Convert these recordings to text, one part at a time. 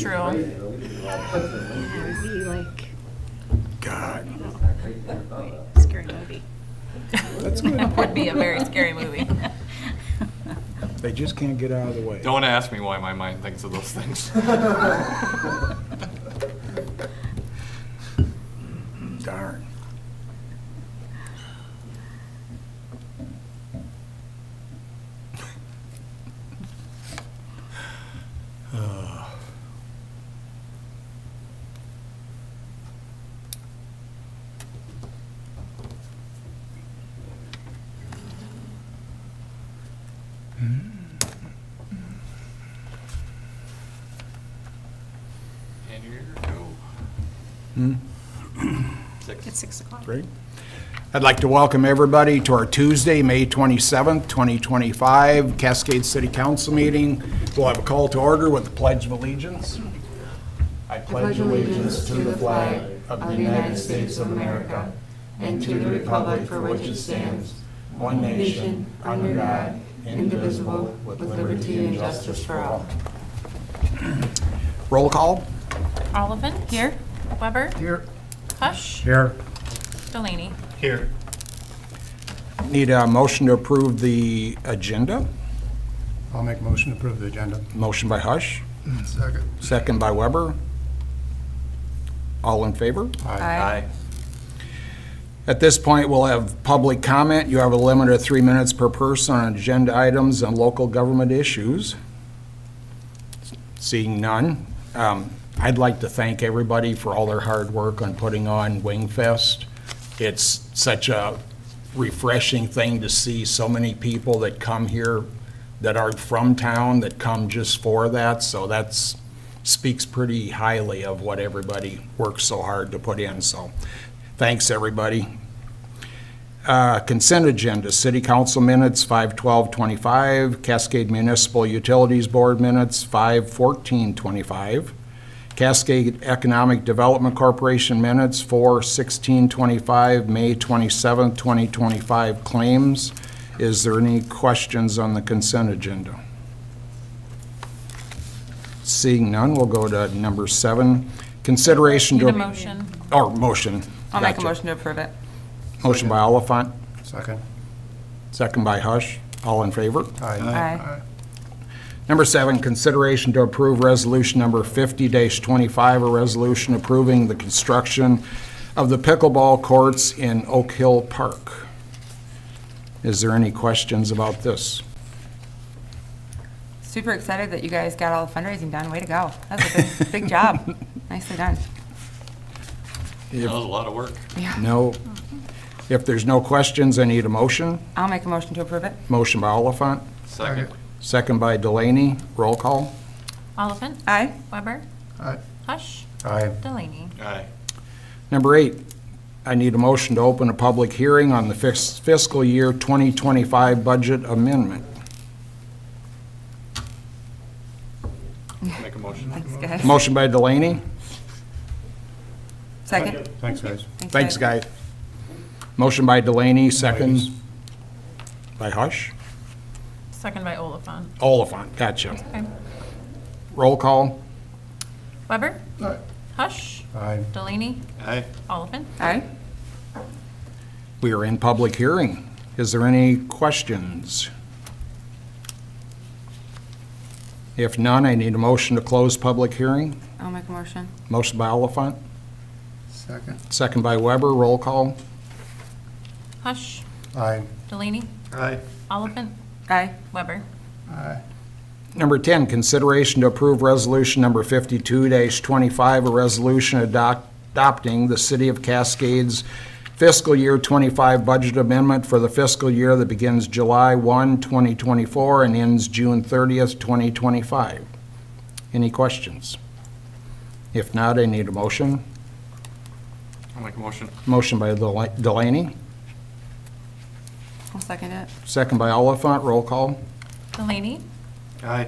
true. Yeah, it would be like God. a scary movie. That's good. It would be a very scary movie. They just can't get out of the way. Don't ask me why my mind thinks of those things. Darn. And here you go. Hmm? It's 6. 6 o'clock. Great. I'd like to welcome everybody to our Tuesday, May 27th, 2025 Cascade City Council meeting. We'll have a call to order with the Pledge of Allegiance. I pledge allegiance to the flag of the United States of America and to the republic for which it stands, one nation, under God, indivisible, with liberty and justice for all. Roll call. Oliphant? Here. Weber? Here. Hush? Here. Delaney? Here. Need a motion to approve the agenda. I'll make a motion to approve the agenda. Motion by Hush, Second. second by Weber. All in favor? Aye. At this point, we'll have public comment. You have a limit of 3 minutes per person on agenda items and local government issues. Seeing none, I'd like to thank everybody for all their hard work on putting on Wingfest. It's such a refreshing thing to see so many people that come here that aren't from town that come just for that. So that's speaks pretty highly of what everybody works so hard to put in. So thanks, everybody. Consent agenda, City Council minutes 5/12/25, Cascade Municipal Utilities Board minutes 5/14/25, Cascade Economic Development Corporation minutes 4/16/25, May 27th, 2025 claims. Is there any questions on the consent agenda? Seeing none, we'll go to number 7, consideration Need to... a motion. Or motion. I'll make a Gotcha. motion to approve it. Motion by Oliphant, Second. second by Hush. All in favor? Aye. Number 7, consideration to approve resolution number 50-25, a resolution approving the construction of the pickleball courts in Oak Hill Park. Is there any questions about this? Super excited that you guys got all the fundraising done. Way to go. That was a big, big job. Nicely done. That was a lot of work. No. If there's no questions, I need a motion. I'll make a motion to approve it. Motion by Oliphant, Second. second by Delaney. Roll call. Oliphant? Aye. Weber? Aye. Hush? Aye. Delaney? Aye. Number 8, I need a motion to open a public hearing on the fiscal year 2025 budget amendment. Make a motion. Thanks, guys. Motion by Delaney. Second. Thanks, guys. Thanks, guys. Motion by Delaney, second by Hush. Second by Oliphant. Oliphant, gotcha. Okay. Roll call. Weber? Aye. Hush? Aye. Delaney? Aye. Oliphant? Aye. We are in public hearing. Is there any questions? If none, I need a motion to close public hearing. I'll make a motion. Motion by Oliphant, Second. second by Weber. Roll call. Hush? Aye. Delaney? Aye. Oliphant? Aye. Weber? Aye. Number 10, consideration to approve resolution number 52-25, a resolution adopting the City of Cascade's fiscal year 25 budget amendment for the fiscal year that begins July 1, 2024 and ends June 30th, 2025. Any questions? If not, I need a motion. I'll make a motion. Motion by Delaney, I'll second it. second by Oliphant. Roll call. Delaney? Aye.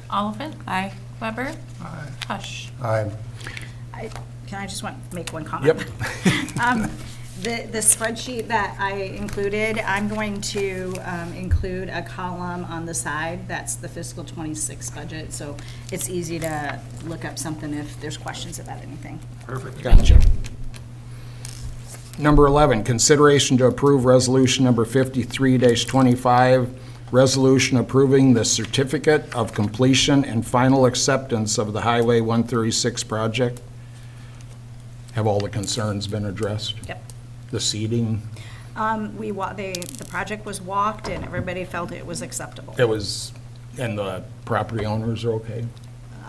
Oliphant? Aye. Weber? Aye. Hush? Aye. Can I just make one comment? Yep. The spreadsheet that I included, I'm going to include a column on the side. That's the fiscal '26 budget, so it's easy to look up something if there's questions about anything. Perfect. Gotcha. Number 11, consideration to approve resolution number 53-25, resolution approving the certificate of completion and final acceptance of the Highway 136 project. Have all the concerns been addressed? Yep. The seating, The project was walked and everybody felt it was acceptable. it was, and the property owners are okay?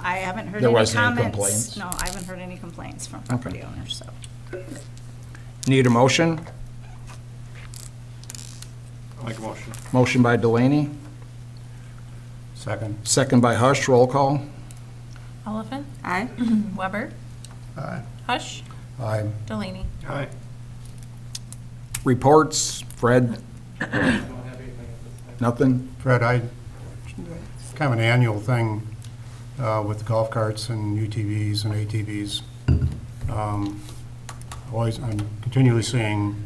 I haven't heard There any wasn't any comments. complaints? No, I haven't heard any complaints from property owners, so. Need a motion? I'll make a motion. Motion by Delaney, Second. second by Hush, roll call. Oliphant, Aye. Weber, Aye. Hush, Aye. Delaney. Aye. Reports, Fred? Nothing? Fred, it's kind of an annual thing with golf carts and UTVs and ATVs. I'm continually seeing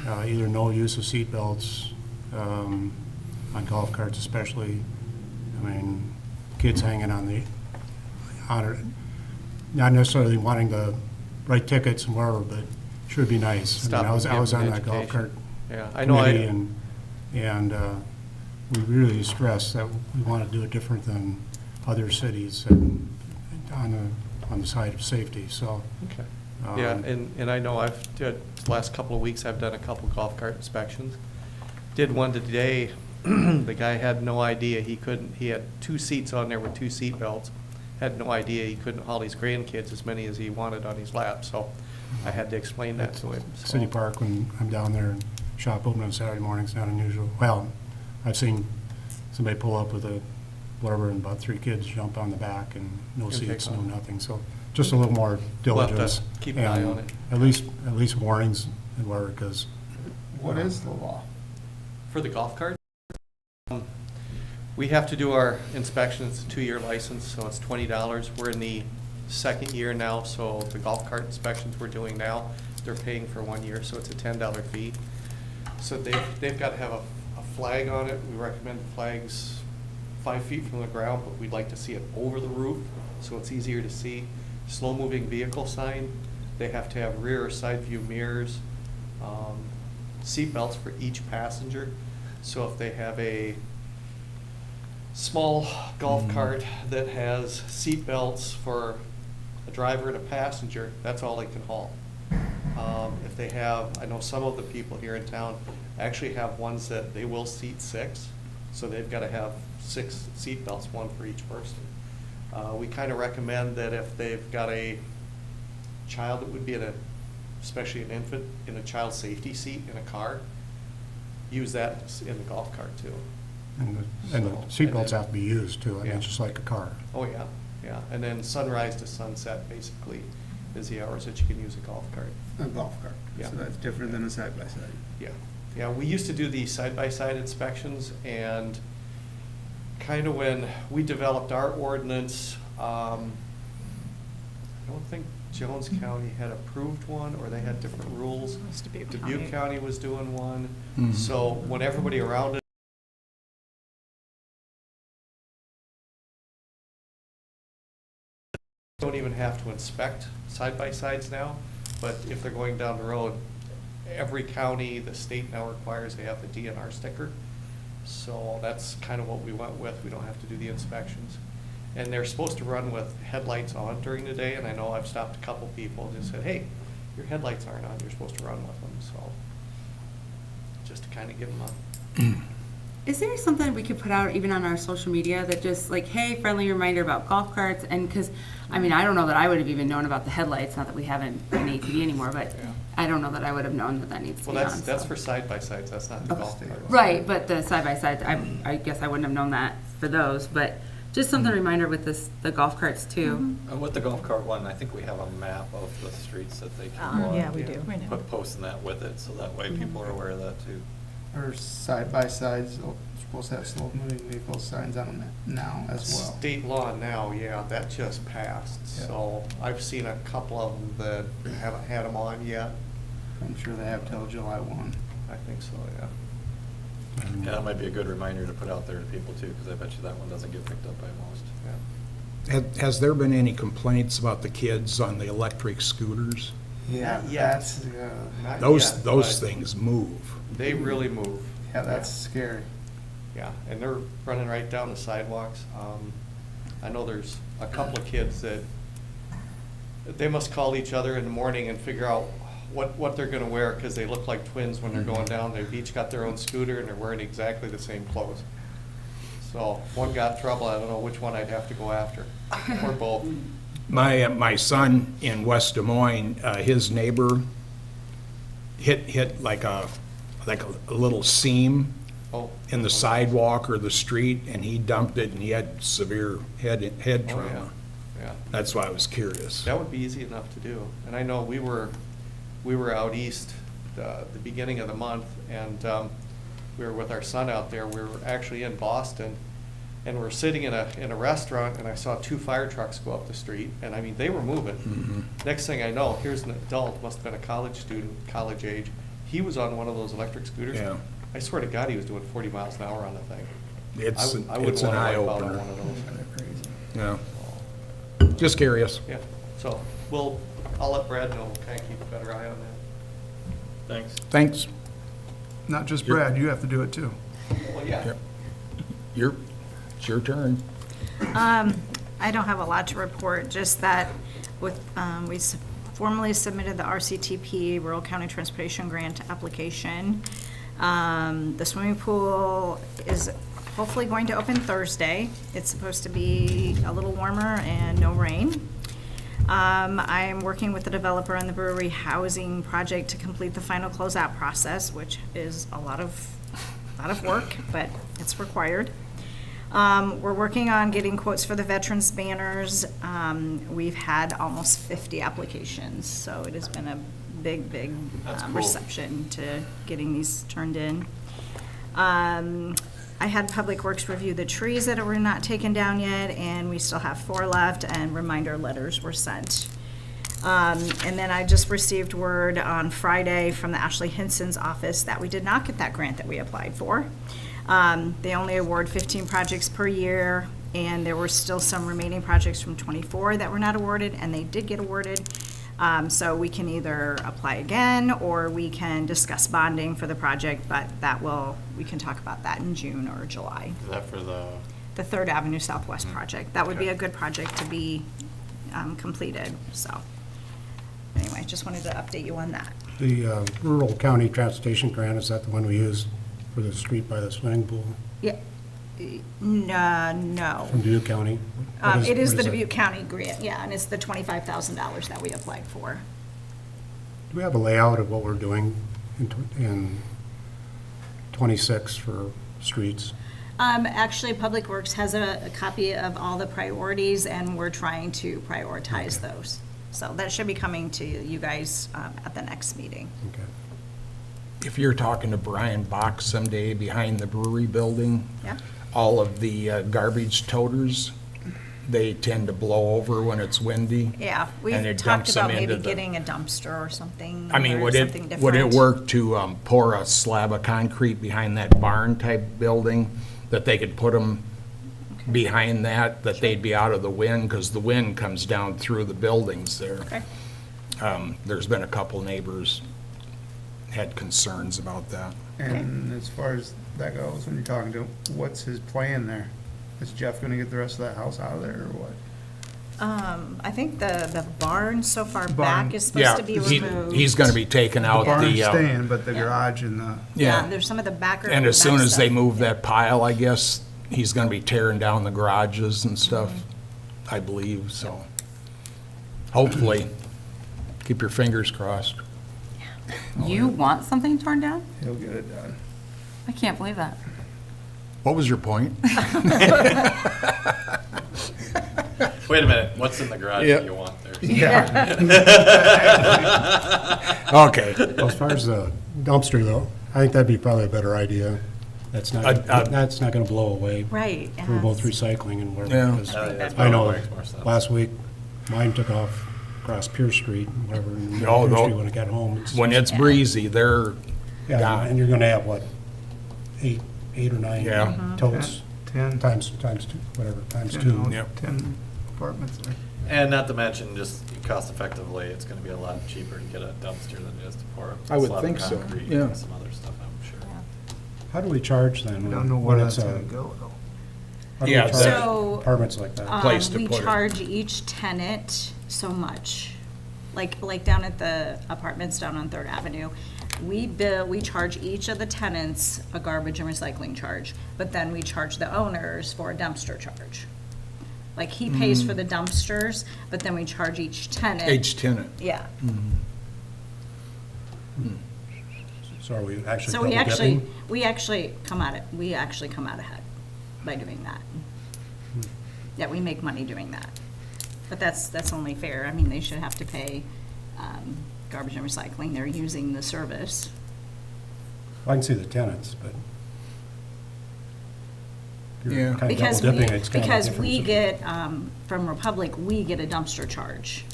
either no use of seatbelts on golf carts especially. I mean, kids hanging on it, not necessarily wanting to write tickets and whatever, but sure would be nice. I mean, I was on that golf cart Yeah, I know. committee, and we really stress that we want to do it different than other cities and on the side of safety, so. Okay. um, Yeah, and I know the last couple of weeks, I've done a couple golf cart inspections. Did one today, the guy had no idea he had 2 seats on there with 2 seat belts. Had no idea he couldn't haul his grandkids as many as he wanted on his lap, so I had to explain that to him. so. City Park, when I'm down there and shop open on Saturday mornings, not unusual. Well, I've seen somebody pull up with a whatever and about 3 kids jump on the back and no And take seats, no off. nothing. So just a little more We'll have to diligence. keep an eye and on it. At least warnings and whatever, because. What is the law? For the golf cart, we have to do our inspection. It's a 2-year license, so it's $20. We're in the 2nd year now, so the golf cart inspections we're doing now, they're paying for 1 year, so it's a $10 fee. So they've got to have a flag on it. We recommend the flags 5 feet from the ground, but we'd like to see it over the roof, so it's easier to see. Slow-moving vehicle sign, they have to have rear or side view mirrors, seat belts for each passenger. So if they have a small golf cart that has seat belts for a driver and a passenger, that's all they can haul. If they have, I know some of the people here in town actually have ones that they will seat 6, so they've got to have 6 seat belts, 1 for each person. We kind of recommend that if they've got a child that would be especially an infant, in a child safety seat in a car, use that in the golf cart too. And the So, seatbelts and then- have to be used too, I Yeah. mean, just like a car. Oh, yeah, yeah. And then sunrise to sunset, basically, is the hours that you can use a golf cart. A golf cart. Yeah. So that's different than a side-by-side. Yeah, yeah, we used to do the side-by-side inspections, and kind of when we developed our ordinance, I don't think Jones County had approved one, or they had different rules. It's Dubuque Dubuque County. County was doing one, Mhm. so when everybody around it don't even have to inspect side-by-sides now, but if they're going down the road, every county, the state now requires they have the DNR sticker. So that's kind of what we went with. We don't have to do the inspections. And they're supposed to run with headlights on during the day, and I know I've stopped a couple people and just said, hey, your headlights aren't on, you're supposed to run with them, so just to kind of give them a Is there something we could put out even on our social media that just like, hey, friendly reminder about golf carts? And because, I mean, I don't know that I would have even known about the headlights, not that we haven't an ATV anymore, but Yeah. I don't know that I would have known that that needs to Well, be on. that's so. for side-by-sides, that's not the Okay. golf carts. Right, but the side-by-sides, I guess I wouldn't have known that for those, but just something reminder with the golf carts too. With the golf cart one, I think we have a map of the streets that they can go on. Yeah, we do. We do. But posting that with it, so that way people are aware of that too. Or side-by-sides, supposed to have slow-moving vehicle signs on them now as well. State law now, yeah, that just passed. Yeah. So I've seen a couple of them that haven't had them on yet. I'm sure they have till July 1. I think so, yeah. Yeah, that might be a good reminder to put out there to people too, because I bet you that one doesn't get picked up by most. Yeah. Has there been any complaints about the kids on the electric scooters? Yeah, Not yet. that's, Not Those yet, those but things move. They really move. yeah, that's scary. Yeah, and they're running right down the sidewalks. I know there's a couple of kids that, they must call each other in the morning and figure out what they're gonna wear, because they look like twins when they're going down. They've each got their own scooter and they're wearing exactly the same clothes. So one got in trouble, I don't know which one I'd have to go after, or both. My son in West Des Moines, his neighbor hit like a little seam Oh. in the sidewalk or the street, and he dumped it, and he had severe head Oh, yeah. trauma. Yeah. That's why I was curious. That would be easy enough to do. And I know we were out east the beginning of the month, and we were with our son out there. We were actually in Boston, and we're sitting in a restaurant, and I saw 2 fire trucks go up the street, and I mean, they were moving. Next thing I know, here's an adult, must have been a college student, college age. He was on one of those electric scooters. Yeah. I swear to God, he was doing 40 miles an hour on the thing. It's I wouldn't it's an wanna eye wipe out on opener. one of those. They're crazy. Yeah. Just curious. Yeah, so I'll let Brad know, we'll kind of keep a better eye on that. Thanks. Thanks. Not just Brad, you have to do it too. Well, yeah. Yep. It's your turn. I don't have a lot to report, just that with, we formally submitted the RCTP, Rural County Transportation Grant application. The swimming pool is hopefully going to open Thursday. It's supposed to be a little warmer and no rain. I'm working with the developer on the brewery housing project to complete the final closeout process, which is a lot of work, but it's required. We're working on getting quotes for the veterans banners. We've had almost 50 applications, so it has been a big That's cool. reception to getting these turned in. I had Public Works review the trees that were not taken down yet, and we still have 4 left, and reminder letters were sent. And then I just received word on Friday from the Ashley Hinson's office that we did not get that grant that we applied for. They only award 15 projects per year, and there were still some remaining projects from 24 that were not awarded, and they did get awarded. So we can either apply again, or we can discuss bonding for the project, but we can talk about that in June or July. Is that for the? The Third Avenue Southwest project. That would be a good project to be completed, so. Anyway, just wanted to update you on that. The Rural County Transportation Grant, is that the one we used for the street by the swimming pool Yeah, no. from Dubuque County? What It is what the it? Dubuque County grant, yeah, and it's the $25,000 that we applied for. Do we have a layout of what we're doing in 26 for streets? Actually, Public Works has a copy of all the priorities, and we're trying to prioritize those. So that should be coming to you guys at the next meeting. Okay. If you're talking to Brian Bach someday behind the brewery building, Yeah? all of the garbage toters, they tend to blow over when it's windy. Yeah, And we've it talked dumps them about maybe into the- getting a dumpster or something. I mean, or would something would it different. work to pour a slab of concrete behind that barn-type building, that they could put them behind that they'd be out of the wind, because the wind comes down through the buildings there. Okay. There's been a couple neighbors had concerns about that. And as far as that goes, when you're talking to him, what's his plan there? Is Jeff gonna get the rest of that house out of there, or what? I think the barn so far Barn. back is supposed Yeah, to be he- removed. he's gonna be taking out Barn's the, staying, but the Yeah. garage and the, Yeah, there's some of the backer. and as soon back as they stuff. move that pile, I guess, he's gonna be tearing down the garages and stuff, I believe, so. Hopefully, keep your fingers crossed. You want something torn down? he'll get it done. I can't believe that. What was your point? Wait a minute, what's in the garage Yeah. that you want there? Yeah. Okay. Well, as far as the dumpster though, I think that'd be probably a better idea. That's not gonna blow away. Right. For both yes. recycling and where. Yeah. because That's I know, makes more sense. last week, mine took off across Pierce Street, whatever, and Oh, Pierce no. Street when I got home. When it's breezy, they're Yeah, gone. and you're gonna have, what, eight or nine Yeah. totes, 10, times two, whatever, times 10 two. out- Yep. 10 apartments there. And not to mention, just cost effectively, it's gonna be a lot cheaper to get a dumpster than it is to pour a I would slab of think so, concrete yeah. and some other stuff, I'm sure. How do we charge then? I don't know when where it's that's a- gonna go, though. How do we Yeah, charge So, apartments like that? Place to we put it. charge each tenant so much. Like down at the apartments down on Third Avenue, we charge each of the tenants a garbage and recycling charge, but then we charge the owners for a dumpster charge. Like, he pays for the dumpsters, but then we charge each tenant. Each tenant. Yeah. So are we actually So double dipping? we actually come out ahead by doing that. Yeah, we make money doing that. But that's only fair. I mean, they should have to pay garbage and recycling. They're using the service. I can see the tenants, but. you're Yeah. kinda Because double dipping, it's kinda because different we situation. get, from Republic, we get a dumpster charge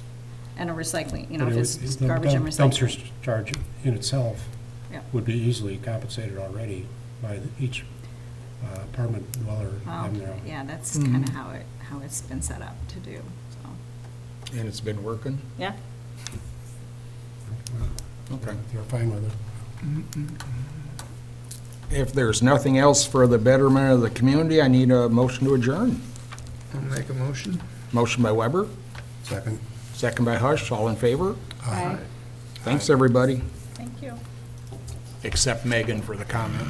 and a recycling, But if it it's would- the garbage and Dumpster recycling. charge in itself Yeah. would be easily compensated already by each apartment dweller Well, in there. yeah, that's kind of how it's been set up to do, so. And it's been working? Yeah. Okay. If you're fine with it. If there's nothing else for the betterment of the community, I need a motion to adjourn. I'll make a motion. Motion by Weber, Second. second by Hush, all in favor? Aye. Thanks, everybody, Thank you. except Megan for the comment.